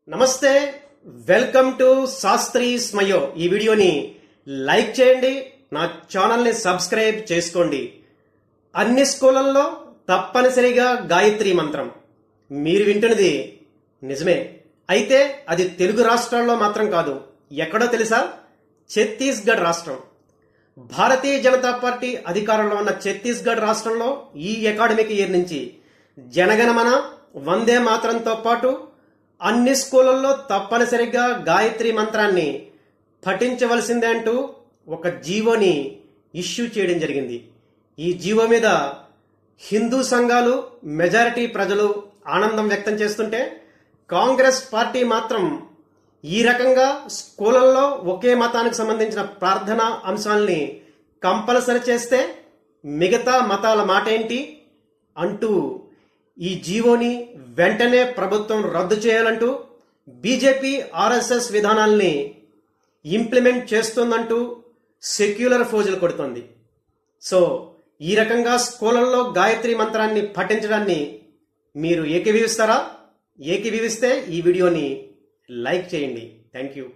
నమస్తే, welcome to Sastry స్మయో. ఈ వీడియోని లైక్ చేయండి, నా ఛానల్ని సబ్స్క్రైబ్ చేసుకోండి. అన్ని స్కూళ్ళల్లో తప్పనిసరిగా గాయత్రి మంత్రం. మీరు వింటున్నది నిజమే. అయితే అది తెలుగు రాష్ట్రాల్లో మాత్రం కాదు. ఎక్కడో తెలుసా? ఛత్తీస్గఢ్ రాష్ట్రం. భారతీయ జనతా పార్టీ అధికారంలో ఉన్న ఛత్తీస్గఢ్ రాష్ట్రంలో ఈ అకాడమిక్ ఇయర్ నుంచి జనగణమన, వందే మాతరంతో పాటు అన్ని స్కూళ్ళల్లో తప్పనిసరిగా గాయత్రి మంత్రాన్ని పఠించవలసిందే అంటూ ఒక జీవోని ఇష్యూ చేయడం జరిగింది. ఈ జీవో మీద హిందూ సంఘాలు, మెజారిటీ ప్రజలు ఆనందం వ్యక్తం చేస్తుంటే, కాంగ్రెస్ పార్టీ మాత్రం ఈ రకంగా స్కూళ్ళల్లో ఒకే మతానికి సంబంధించిన ప్రార్థనా అంశాలని కంపల్సరీ చేస్తే మిగతా మతాల మాట ఏంటి అంటూ ఈ జీవోని వెంటనే ప్రభుత్వం రద్దు చేయాలంటూ బీజేపీ ఆర్ఎస్ఎస్ విధానాల్ని ఇంప్లిమెంట్ చేస్తుందంటూ సెక్యులర్ ఫోజులు కొడుతోంది. సో ఈ రకంగా స్కూళ్ళల్లో గాయత్రి మంత్రాన్ని పఠించడాన్ని మీరు ఏకీభవిస్తారా? ఏకీభవిస్తే ఈ వీడియోని లైక్ చేయండి. Thank you.